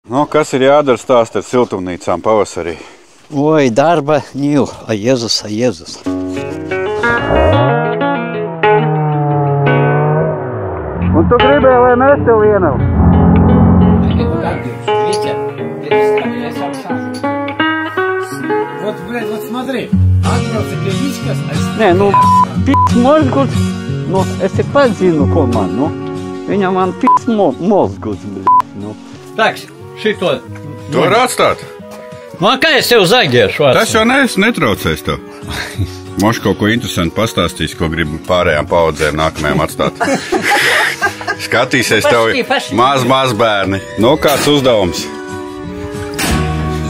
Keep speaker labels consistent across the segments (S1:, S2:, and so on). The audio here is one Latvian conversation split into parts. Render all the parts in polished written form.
S1: Nu, kas ir jādara stāst ar siltumnīcām pavasarī?
S2: Oi, darba nīl, a Jēzus, a Jēzus.
S1: Un tu gribēji, lai mēs tev vienam?
S3: Вот, блядь, вот смотри, отбрался певичка,
S2: Nē, nu, mozguls, nu, es te pats zinu, ko man, nu. Viņa man mozguls, nu.
S4: Taks, šito.
S1: To var atstāt.
S4: Nu, kā es tev zaģēšu?
S1: Tas jau netraucēs tev. Moš kaut ko interesantu pastāstīs, ko grib pārējām paudzēm nākamajām atstāt. Skatīsies tev maz bērni. Nu, kāds uzdevums?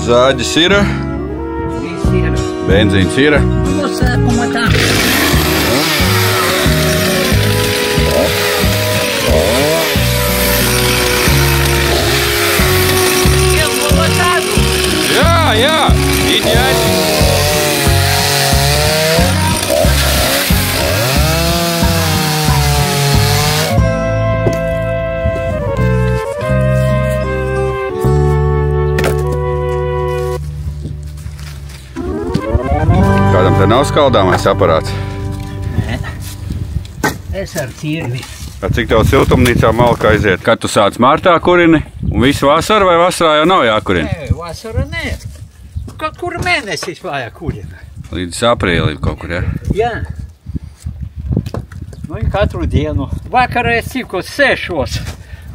S1: Zāģis ir. Benzīns ir.
S4: No sākuma tā.
S1: Jā, ideāli. Kādam te nav skaldāmais aparāts?
S4: Nē, es ar tīrvi.
S1: Cik tev siltumnīcā malka aiziet? Kad tu sāc martā kurini? Un visu vasaru vai vasarā jau nav jākurina?
S4: Nē, vasara nē. Kaut kur mēnesis vajag kurina.
S1: Līdz aprīlim kaut kur, ja?
S4: Jā. Nu, katru dienu. Vakarā es tikko 6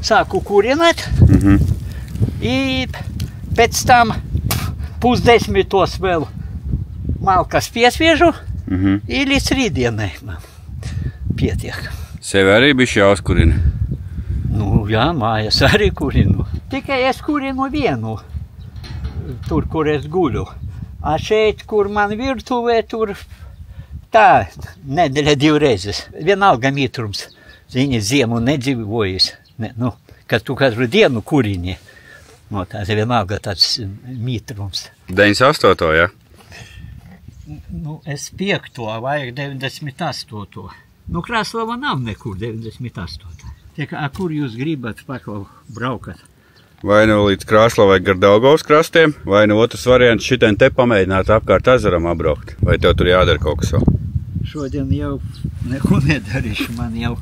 S4: sāku kurināt. I pēc tam 9:30 vēl malkas piesviežu. I līdz rītdienai man pietiek.
S1: Sevi arī bišķi jāuzkurina.
S4: Nu, jā, mājas arī kurinu. Tikai es kurinu vienu, tur, kur es guļu. A šeit, kur man virtuvē, tur tā, nedēļa 2 reizes. Vienalga mitrums. Zini, ziemu nedzīvojas. Ne, nu, kad tu katru dienu kurini. No, tā vienalga tāds mitrums.
S1: 98. ja?
S4: Nu, es 5. vajag 98. Nu, Krāslava nav nekur 98. Tiek, kur jūs gribat paklau braukat?
S1: Vai nu līdz Krāslavai gar Daugavas krastiem, vai nu otrs variants šitien te pamēģināt apkārt ezeram apbraukt. Vai tev tur jādara kaut kas vēl?
S4: Šodien jau neko nedarīšu, man jau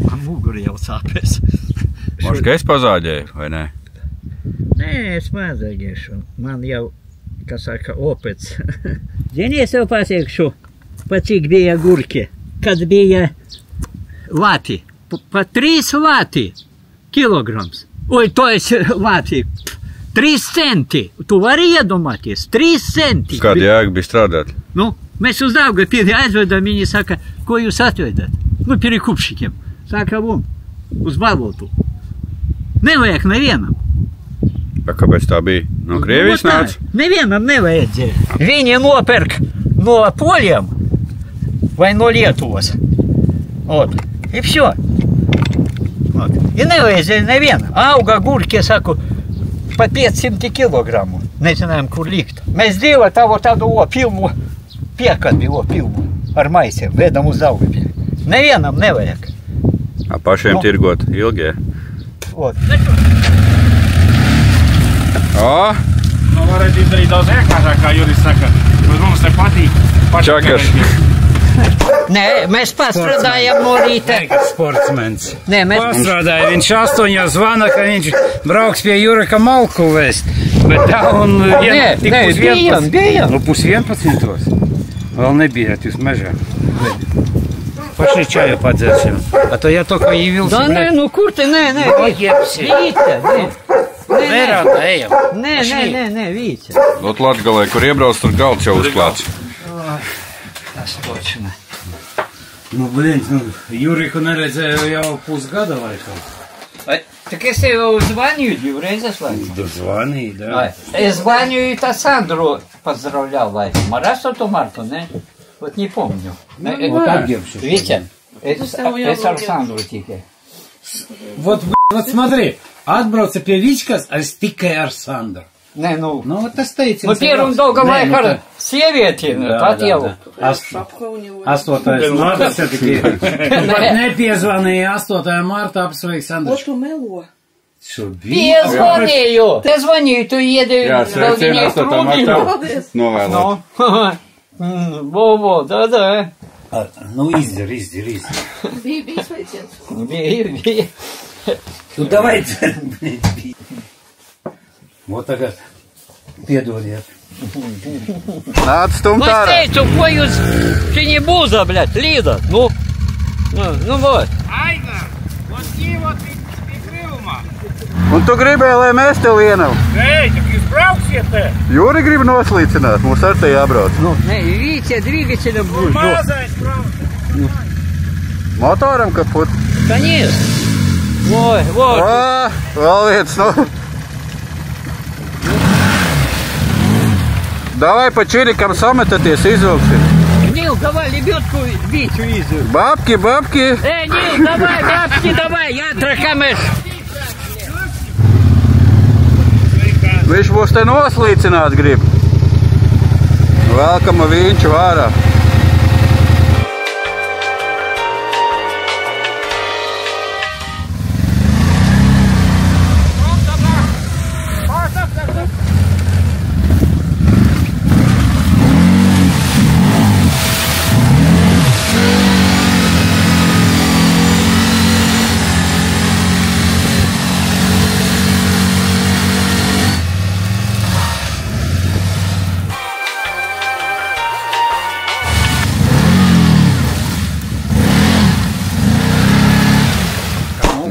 S4: man muguri jau sāpēs.
S1: Moš, ka es pazāģēju, vai ne?
S4: Nē, es mazāģēšu. Man jau, kas saka, opēc. Zini, es tev pateikšu, pa cik bija gurki. Kad bija lati, pa 3 lati kilograms. Oi, to es lati, 3 centi. Tu vari iedomāties, 3 centi.
S1: Kāda jēga bija strādāt?
S4: Nu, mēs uz Daugavpili aizvedam, viņi saka, ko jūs atvedat? Nu, perikupšikiem. Saka, uz balotu. Nevajag nevienam.
S1: Kāpēc tā bija? No Krievijas nāca?
S4: Nevienam nevajadzēja. Viņi nopērk no Poļiem vai no Lietuvas. Ot, i всё. Ot. I nevajadzēja nevienam. Auga gurki, saku, pa 500 kilogramu. Nezinājām, kur likt. Mēs dīva tādu pilnu piekabi, pilnu ar maisiem, vedam uz Daugavpili. Nevienam nevajag.
S1: A pašiem tirgot ilgi, ja?
S4: Ot.
S1: O!
S3: Nu, varētu izdarīt daudz vienkāršāk, kā Juris saka. Bet mums te patīk.
S1: Čakars.
S4: Nē, mēs pastrādājam no rīta.
S3: Sportsmens.
S4: Nē, mēs
S3: Pastrādāja, viņš 8 zvana, ka viņš brauks pie Jurika malku vēst. Bet tā un
S4: bijām.
S3: Nu, 10:30. Vēl nebijāt jūs mežā. Пошли чаю подзерсим. А то я только явился.
S4: Да не, ну kur te, nē, Vīte,
S3: Vērātā ejam.
S4: Nē, Vīte.
S1: Lot Latgalē, kur iebrauc, tur galds jau uzklāts.
S4: Tas točina.
S3: Nu, blin, Juriku neredzēju jau pusgada laikam.
S4: Так es tev jau zvanīju 2 reizes laikam.
S3: Zvanīju, да.
S4: Es zvanīju и Сандру поздравлял laikam. Ar 8. martu, ne? Вот не помню. Витя, es ar Sandru tikai.
S3: Вот смотри, atbrauca pie Vičkas, es tikai ar Sandru.
S4: Nē, nu,
S3: Nu, tas teiciens.
S4: nu pirms долго laika ar sievieti, pat jau.
S3: 8. marta, nepiezvanīja 8. marta apsveikt Sandru.
S5: Ko tu melo?
S4: Я звоню. Ты звони, tu iedi vēl viņai trūdiņu.
S1: Novēlēt.
S2: Vo, da.
S3: Ну, издери.
S5: Bija sveiciens.
S2: Bija.
S3: Ну, давай. Вот так. Piedodiet.
S1: Nāc stumt
S2: Es
S1: ārā.
S2: teicu, ko jūs šī būza, bļat, līda. Nu, vod.
S3: Aigar, вот и вот прикрылма.
S1: Un tu gribēji, lai mēs tev vienam.
S3: Эй, так избрался ты.
S1: Jūri grib noslīcināt, mums ar te jābrauc.
S2: Не, видите, двигателем будет.
S3: Мазать, правда.
S1: Motoram kaput.
S2: Конечно. Ой, вот.
S1: Ā, vēl viens, nu. Давай по čirikam sametaties, izvilksim.
S2: Нил, давай лебедку Витю изу.
S1: Babki.
S2: Нил, давай, бабки, давай, jātrakamēs.
S1: Viņš būs te noslīcināt grib. Velkam viņš vārā.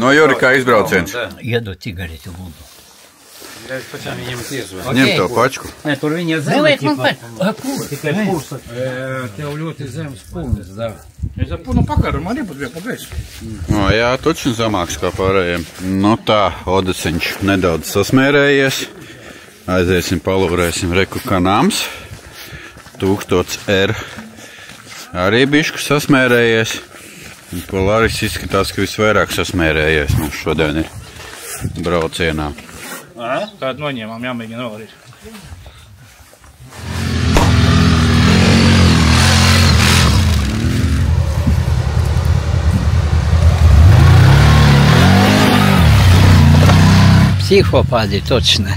S1: No Jurika izbrauciens.
S4: Iedod cigareti, lūdzu.
S1: Ņem to pačku.
S3: Nē, tur viņa
S4: Neliek man
S3: zeme.
S4: pat.
S3: Tikai pursa. Tev ļoti zemes pūles, da.
S6: Es nu pakaru, man arī pat bija pagaisu.
S1: No, jā, tučin zamāks kā pārējiem. Nu tā, Odesiņš nedaudz sasmērējies. Aiziesim, palūrēsim reku kanāms. 1000 R. Arī bišku sasmērējies. Polaris izskatās, ka visvairāk sasmērējies mums šodien ir braucienā.
S6: Tādu noņēmām, jāmēģina vēl arī.
S4: Psihopādi, точно.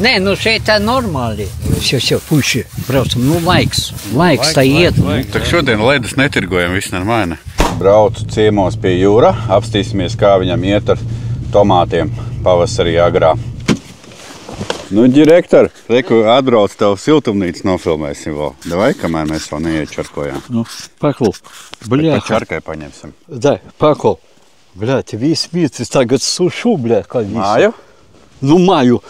S4: Nē, nu šeit tā normāli. Все, puši, braucam, nu laiks tā iet.
S1: Tak šodien ledus netirgojam, viss normāli. Braucu ciemos pie jūra, apstīsimies, kā viņam iet ar tomātiem pavasarī agrā. Nu, direktor, reku atbrauc tev siltumnīcu nofilmēsim vēl. Davai, kamēr mēs vēl neiečarkojām.
S2: Ну, пакл.
S1: Pa
S2: Бля.
S1: čarkai paņemsim.
S2: Да, пакл. Блядь, весь мир tagad sušu, блядь, kā visu.
S1: Māju?
S2: Nu, māju.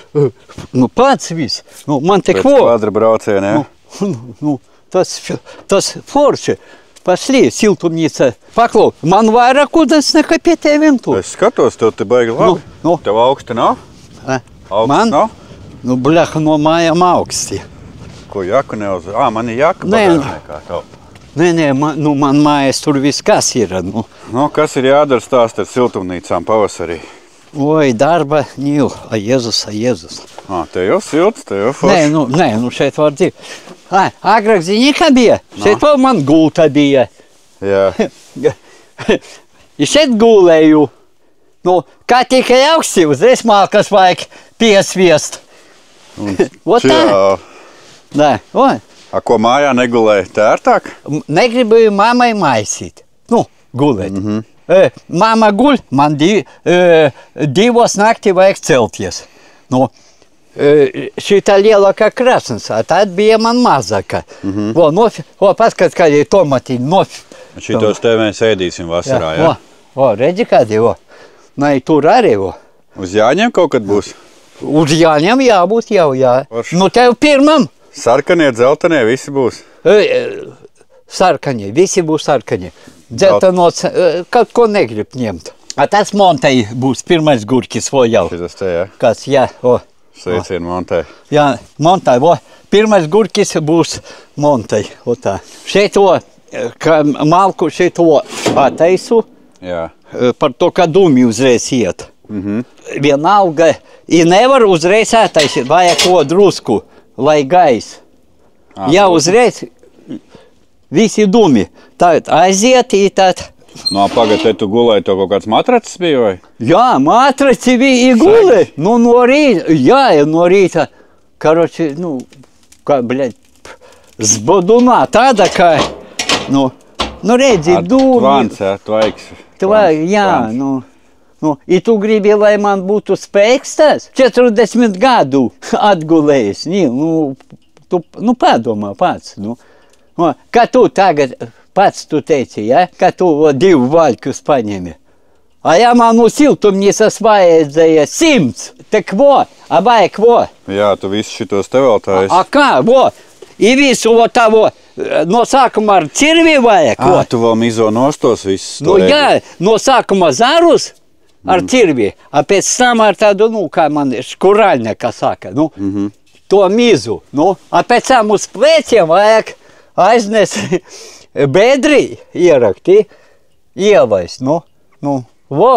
S2: Nu, pats viss. Nu, man te
S1: Pēc
S2: kvo.
S1: kvadra brauciena, jā?
S2: Nu, tas forši. Пошли, siltumnīca. Paklau, man vairāk ūdens nekā pie teviem tu.
S1: Es skatos, tev te baigi labi.
S2: Nu.
S1: Tev augsti nav? Augsts
S2: Man?
S1: nav?
S2: Nu, bļaha, no mājām augsti.
S1: Ko, jaku neuz... man ir jaka
S2: Nē, nu.
S1: bagāžniekā tev.
S2: Nē, man mājas tur viss kas ir. Nu.
S1: Nu, kas ir jādara stāst ar siltumnīcām pavasarī?
S2: Oi, darba, Nīl, a Jēzus.
S1: Te jau silts, te jau forši.
S2: Nē, nu šeit var dzīvi. Agrāk zini, kā bija? Šeit vēl man gulta bija.
S1: Jā.
S2: I šeit gulēju. Nu, kā tikai augsti, uzreiz mākas vajag piesviest. Ot tā. Nē, oi.
S1: A, ko mājā negulēja? Tērtāk?
S2: Negribēju mammai maisīt. Nu, gulēt. Mama guļ, man divos naktī vajag celties. Nu, šitā lielākā krasnes, tad bija man mazāka. Paskat, kādi tomatiņi.
S1: Šitos te mēs ēdīsim vasarā, jā?
S2: Redzi kādi, Nē, tur arī.
S1: Uz Jāņiem kaut kad būs?
S2: Uz Jāņiem jābūt jau, jā.
S1: Forši.
S2: Nu, tev pirmam.
S1: Sarkanie, dzeltenie, visi būs.
S2: Sarkanie, visi būs sarkanie. Dzeltenos, kaut ko negrib ņemt. A tas Montei būs pirmais gurkis, jau.
S1: Šitas te, jā?
S2: Kas, jā,
S1: Sveicien Montei.
S2: Jā, Montei, pirmais gurkis būs Montei, tā. Šeit ka malku šeit attaisu,
S1: Jā.
S2: par to, ka dūmi uzreiz iet. Vienalga, I nevar uzreiz attaisīt, vajag ko drusku, lai gais. Ja uzreiz visi dūmi, tad aiziet, I tad
S1: No, pagad, te tu gulēji, to kaut kāds matracis bija, vai?
S2: Jā, matraci bija gulē. Nu, no rīta, jā, no rīta. Karoči, nu, kā, bļaļ, zbodunā tāda, kā, nu redzi, dūmi.
S1: Tvans, jā, tvaiks.
S2: Jā, nu, I tu gribi, lai man būtu spēks tas? 40 gadu atgulējis. Nu, padomā pats, nu. Kā tu tagad, pats tu teici, ja? Kā tu 2 vaļkus paņemi. A ja man uz siltumnīcas vajadzēja 100, tak vo, abai kvo.
S1: Jā, tu visu šitos te vēl tā esi.
S2: A kā, vo, I visu vo tavo, no sākuma ar cirvi vajag, ko?
S1: Tu vēl mizo nostos visus.
S2: Nu jā, no sākuma zarus ar cirvi, a pēc tam ar tādu, nu, kā man škurāļne, kā saka, nu, to mizu, nu, a pēc tam uz pleciem vajag aiznes bedri ierakti, ielaist, nu, vo,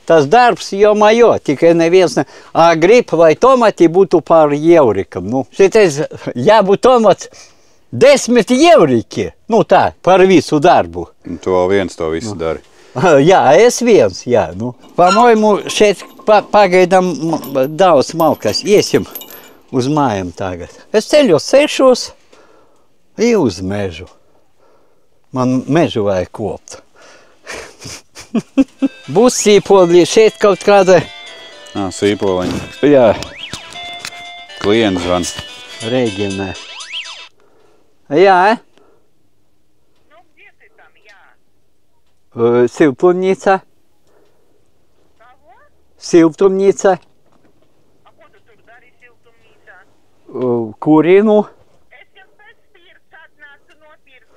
S2: tas darbs jau majo, tikai neviens ne... A grib, lai tomati būtu par evrikam, nu. Šitais, jābūt tomats 10 evriki, nu tā, par visu darbu.
S1: Tu vēl viens to visu dari.
S2: Jā, es viens, jā, nu. Pamojumu, šeit pagaidām daudz malkas, iesim uz mājām tagad. Es ceļos 6 I uz mežu. Man mežu vajag kopt. Būs sīpoli, šeit kaut kāda...
S1: Sīpoliņa.
S2: Jā.
S1: Klients zvan.
S2: Regina. Jā,
S7: Ну, где ты там, я?
S2: Siltumnīca.
S7: Кого?
S2: Siltumnīca.
S7: А куда тут дари siltumnīca?
S2: Kurinu.
S7: Es jau pēc pirts atnācu nopirkt.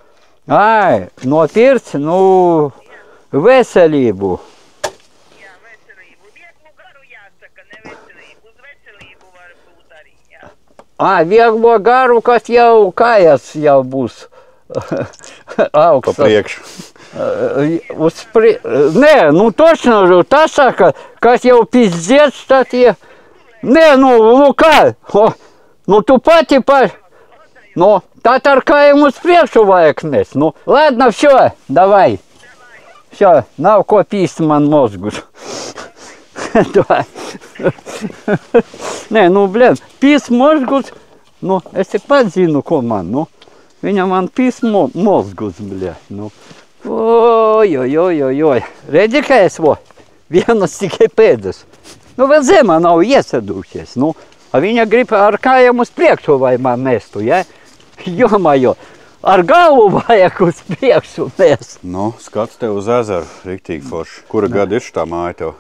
S2: Ai, nopirkt, nu, veselību.
S7: Jā, veselību. Vieglu garu jāsaka, ne veselību. Uz veselību var būt arī, jā.
S2: Vieglo garu, kas jau kājas jau būs augstas.
S1: Pa priekšu.
S2: Nē, nu točno, tas saka, kas jau pizdziec, tad ja... Nē, nu kā? Nu tu pati Nu, tad ar kājiem uz priekšu vajag nes. Nu, ладно, все, давай. Все, nav ko pīst man mozgus. Nē, nu, blēd, pīst mozgus, nu, es te pats zinu, ko man, nu. Viņa man pīst mozgus, blēd, nu. Oj. Redzi, kā es vo? Vienas tikai pēdas. Nu, vēl zemā nav iesadušies, nu. A viņa grib ar kājiem uz priekšu, vai man nestu, ja? Jomajo, ar galvu vajag uz priekšu nest.
S1: Nu, skats tev uz ezeru, riktīgi forši. Kura gada ir šitā māja tev?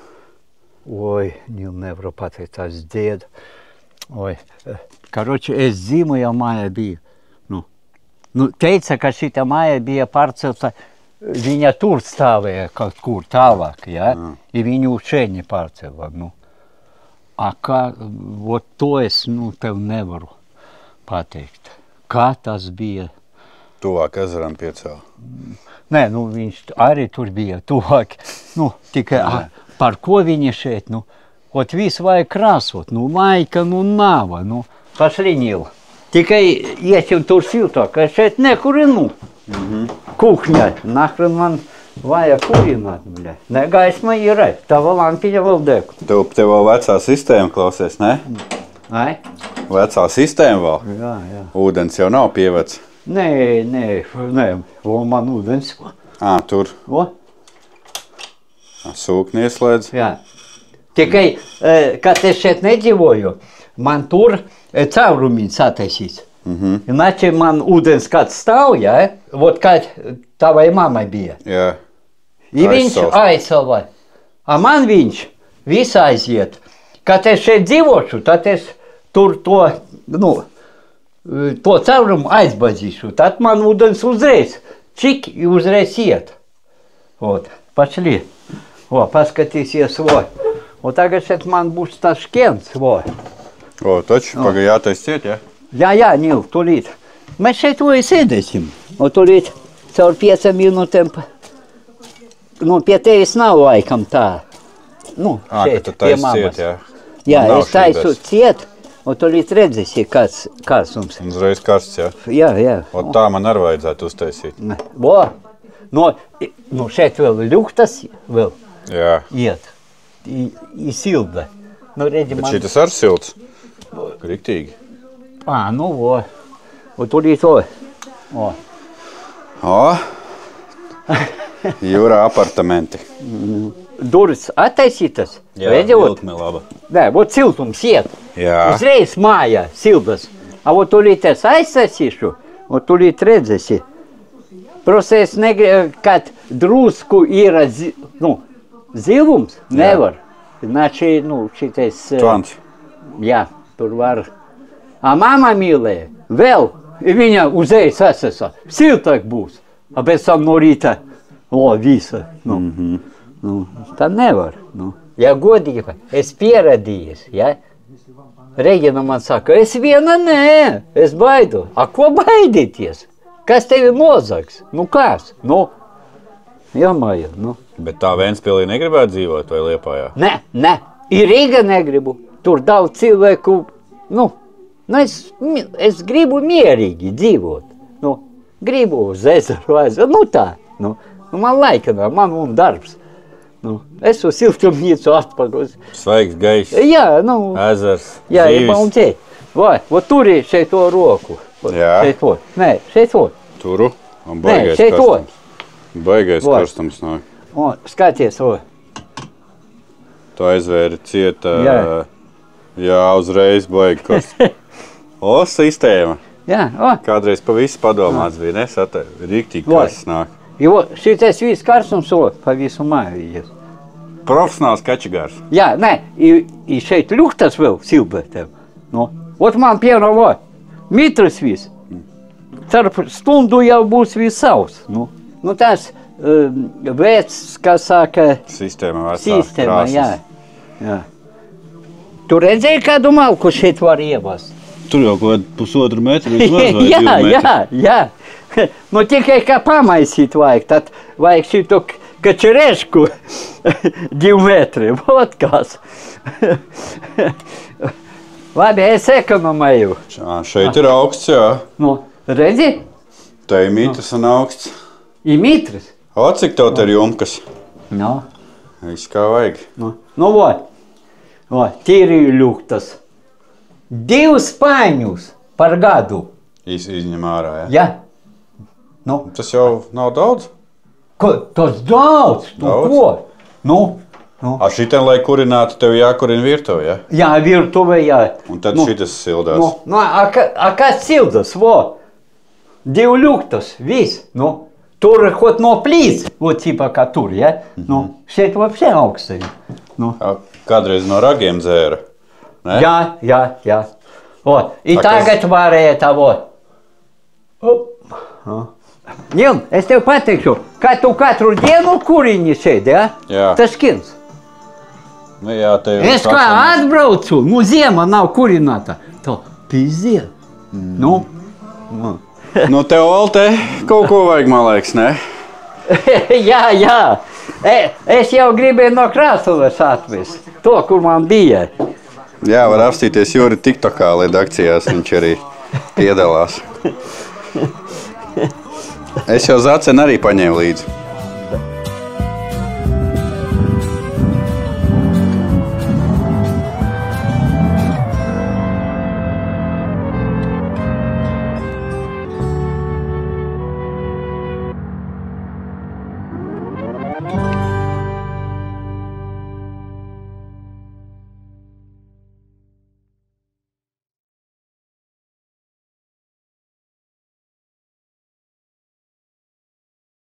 S2: Oi, nevaru pateikt, tas dzied. Oi, karoči, es dzīvoju māja bija. Nu, teica, ka šita māja bija pārcelta, viņa tur stāvēja kaut kur tālāk, ja? I viņu šeit nepārcēla, nu. A kā, vot to es, nu, tev nevaru pateikt. Kā tas bija?
S1: Tuvāk ezeram piecēl.
S2: Nē, nu, viņš arī tur bija tuvāk. Nu, tikai par ko viņa šeit, nu, ot visu vajag krāsot, nu, laika, nu, nava, nu, pašli Nil. Tikai iesim tur siltāk, ka šeit nekurinu. Kuhņa, nahren man vajag kurināt, bļa. Ne, gaisma ir, tava lampiņa vēl deg.
S1: Tev vēl vecā sistēma klausies, ne?
S2: Ai?
S1: Vecā sistēma vēl?
S2: Jā.
S1: Ūdens jau nav pievec?
S2: Nē, vēl man ūdens.
S1: Tur.
S2: O?
S1: Sūkni ieslēdz?
S2: Jā. Tikai, kad es šeit nedzīvoju, man tur caurumiņš attaisīts. Iначе man ūdens kāds stāv, ja? Vot kā tavai mamai bija.
S1: Jā.
S2: I viņš aizsalva. A man viņš viss aiziet. Kad es šeit dzīvošu, tad es tur to, nu, to caurumu aizbazīšu. Tad man ūdens uzreiz, čik uzreiz iet. Ot, pašli. O, paskatīsies, o. O tagad šeit man būs tas škiens, o.
S1: O, taču, pagad jātais ciet, ja?
S2: Jā, Nil, tūlīt. Mēs šeit to sēdēsim. O tūlīt caur 5 minūtēm. Nu, pie tevis nav laikam tā. Nu, šeit,
S1: ka tu tais ciet, jā?
S2: Jā, es taisu ciet, un tūlīt redzēsi, kāds kārsums.
S1: Uzreiz karsts, jā?
S2: Jā.
S1: O tā man arī vajadzētu uztaisīt.
S2: O, No šeit vēl ļuktas vēl
S1: Jā.
S2: iet. I silda. Nu, redzi,
S1: Bet šitas ar silts. Riktīgi.
S2: Nu, o tur ir to.
S1: Jūrā apartamenti.
S2: Durvis attaisītas.
S1: Jā, vilkme laba.
S2: Nē, vot siltums iet.
S1: Jā.
S2: Uzreiz mājā sildas. A vot tulīt es aizsasīšu, vot tulīt redzēsi. Просто es negribu, kad drusku ir zilums, nevar. Znači, šitais...
S1: Tvans.
S2: Jā, tur var. A mama mīlēja, vēl, viņa uzreiz sasasa, siltāk būs. A pēc tam no rīta, visa. Tā nevar. Ja godīgi, es pieradījies, ja? Regina man saka, es viena nē, es baidu. A ko baidīties? Kas tevi nozags? Kas? Jāmāja,
S1: Bet tā Ventspilī negribētu dzīvot vai Liepājā?
S2: Nē, ir Rīga negribu. Tur daudz cilvēku, es gribu mierīgi dzīvot. Gribu uz ezeru aiziet, tā. Man laika nav, man darbs. Es uz siltumnīcu atpakaļ.
S1: Svaigs gaiss,
S2: Jā,
S1: ezers,
S2: jā, ir
S1: zīvis.
S2: bauncē. Vai, tur ir šeit to roku.
S1: Jā.
S2: Šeit to. Nē, šeit to.
S1: Turu. Un
S2: Nē,
S1: baigais
S2: šeit to.
S1: karstums. Baigais
S2: Vai.
S1: karstums nāk.
S2: Skaties,
S1: Tu aizvēri cieta.
S2: Jā.
S1: Jā, uzreiz baigi karstums. Sistēma.
S2: Jā,
S1: Kādreiz pa visu padomāts bija, nesatē. Riktīgi
S2: Vai.
S1: karsts nāk.
S2: jo šitais viss karstums pa visu māju ies.
S1: Profesionāls kačigārs.
S2: Jā, nē, i šeit ļuktas vēl silbētēm. Ot man pienāvā, mitras viss. Tarp stundu jau būs viss savs. Tas vēc, kā saka,
S1: Sistēma vecā.
S2: sistēma,
S1: krāsas.
S2: jā. Tu redzēji, kādu malku šeit var ievast?
S1: Tur jau kaut pusotru metru vismaz vai 2 metru.
S2: Jā. Tikai kā pamaisīt vajag, tad vajag šito kačerešku 2 metri. Vot kas. Labi, es ekonomēju.
S1: Šeit ir augsts, jā.
S2: Redzi?
S1: Te ir mitras un augsts.
S2: I mitras.
S1: Cik tev te ir jumkas? Viss kā vajag.
S2: Tīri ļuktas. 2 spāņus par gadu.
S1: Izņem ārā, jā.
S2: Jā.
S1: Tas jau nav daudz.
S2: Tas daudz.
S1: Daudz?
S2: Ko?
S1: Šitien, lai kurinātu, tev jākurina virtuve, jā?
S2: Jā, virtuve, jā.
S1: Un tad šitas sildās.
S2: Kas sildas, 2 ļuktas, viss. Tur kaut no plīts, tīpa kā tur, jā? Šeit вообще augstī.
S1: Kādreiz no ragiem dzēra. Ne?
S2: Jā. I tagad varēja tā, Ņem, es tev pateikšu, ka tu katru dienu kurini šeit, jā?
S1: Jā.
S2: Taškins.
S1: Jā, te jau
S2: Es kā atbraucu, ziema nav kurināta. Tā, pizdiet.
S1: Tev vēl te kaut ko vajag, man liekas, ne?
S2: Jā. Es jau gribēju no Krāslavas atvest. To, kur man bija.
S1: Jā, var apstīties Juri TikTokā, līdz akcijās viņš arī piedalās. Es jau Zacenu arī paņēmu līdzi.